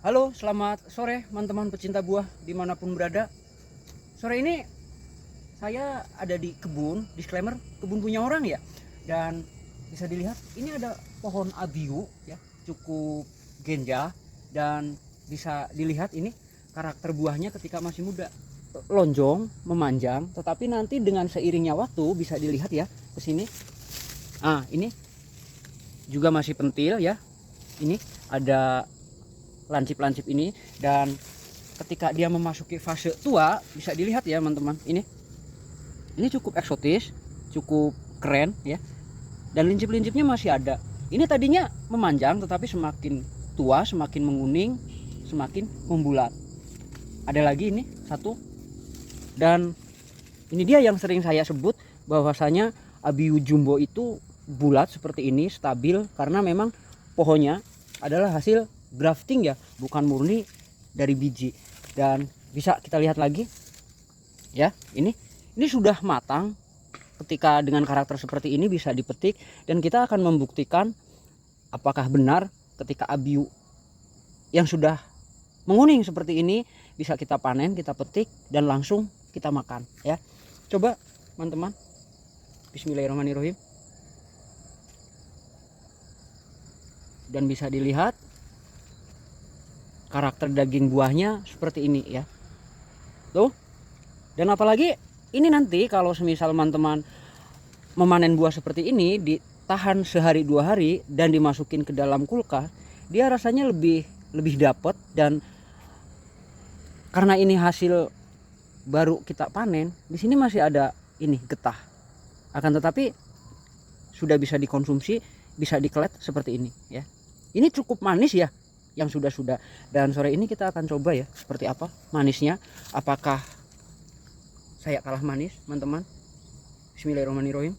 Halo, selamat sore teman-teman pecinta buah dimanapun berada. Sore ini saya ada di kebun, disclaimer, kebun punya orang ya. Dan bisa dilihat ini ada pohon abiu ya, cukup genjah. Dan bisa dilihat ini karakter buahnya ketika masih muda, lonjong, memanjang. Tetapi nanti dengan seiringnya waktu bisa dilihat ya ke sini. Ini juga masih pentil ya. Ini ada lancip-lancip ini, dan ketika dia memasuki fase tua bisa dilihat ya teman-teman, ini cukup eksotis, cukup keren ya, dan lincip-lincipnya masih ada. Ini tadinya memanjang tetapi semakin tua semakin menguning, semakin membulat. Ada lagi ini satu, dan ini dia yang sering saya sebut bahwasanya abiu jumbo itu bulat seperti ini, stabil, karena memang pohonnya adalah hasil grafting ya, bukan murni dari biji. Dan bisa kita lihat lagi ya, ini sudah matang. Ketika dengan karakter seperti ini bisa dipetik, dan kita akan membuktikan apakah benar ketika abiu yang sudah menguning seperti ini bisa kita panen, kita petik, dan langsung kita makan ya. Coba teman-teman, bismillahirrahmanirrahim. Dan bisa dilihat karakter daging buahnya seperti ini ya, tuh. Dan apalagi ini nanti kalau semisal teman-teman memanen buah seperti ini, ditahan sehari 2 hari dan dimasukin ke dalam kulkas, dia rasanya lebih dapat. Dan karena ini hasil baru kita panen, di sini masih ada ini getah, akan tetapi sudah bisa dikonsumsi, bisa dikelet seperti ini ya. Ini cukup manis ya yang sudah. Dan sore ini kita akan coba ya seperti apa manisnya. Apakah saya kalah manis teman-teman? Bismillahirrahmanirrahim.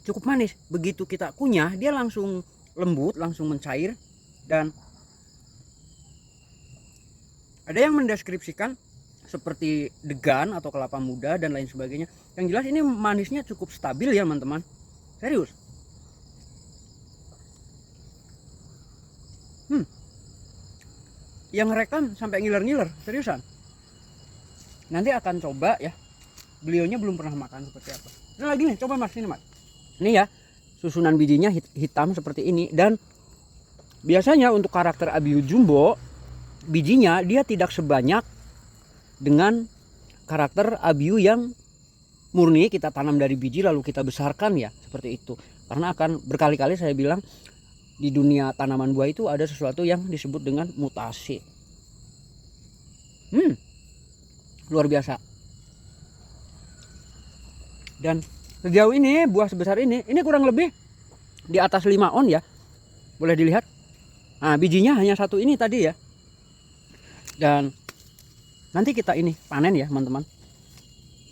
Cukup manis, begitu kita kunyah dia langsung lembut, langsung mencair. Dan ada yang mendeskripsikan seperti degan atau kelapa muda dan lain sebagainya. Yang jelas ini manisnya cukup stabil ya teman-teman, serius. Yang rekam sampai ngiler-ngiler, seriusan. Nanti akan coba ya, beliaunya belum pernah makan seperti apa. Ini lagi nih, coba mas, ini mas. Ini ya, susunan bijinya hitam seperti ini. Dan biasanya untuk karakter abiu jumbo, bijinya dia tidak sebanyak dengan karakter abiu yang murni kita tanam dari biji lalu kita besarkan ya, seperti itu. Karena akan berkali-kali saya bilang, di dunia tanaman buah itu ada sesuatu yang disebut dengan mutasi. Luar biasa. Dan sejauh ini buah sebesar ini kurang lebih di atas 5 on ya, boleh dilihat. Bijinya hanya satu ini tadi ya. Dan nanti kita ini panen ya teman-teman.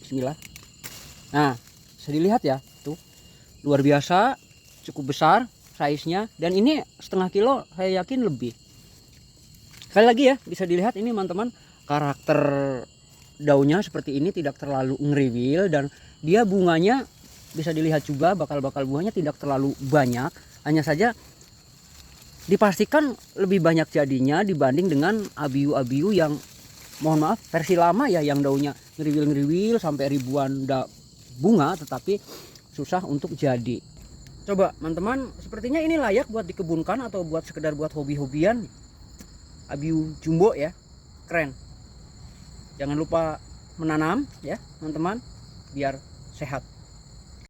Bismillah. Bisa dilihat ya, tuh luar biasa, cukup besar size-nya. Dan ini setengah kilo saya yakin lebih. Sekali lagi ya, bisa dilihat ini teman-teman, karakter daunnya seperti ini, tidak terlalu ngeriwil. Dan dia bunganya bisa dilihat juga, bakal-bakal buahnya tidak terlalu banyak. Hanya saja dipastikan lebih banyak jadinya dibanding dengan abiu-abiu yang, mohon maaf, versi lama ya, yang daunnya ngeriwil-ngeriwil sampai ribuan bunga tetapi susah untuk jadi. Coba teman-teman, sepertinya ini layak buat dikebunkan atau buat sekedar buat hobi-hobian. Abiu jumbo ya, keren. Jangan lupa menanam ya teman-teman, biar sehat.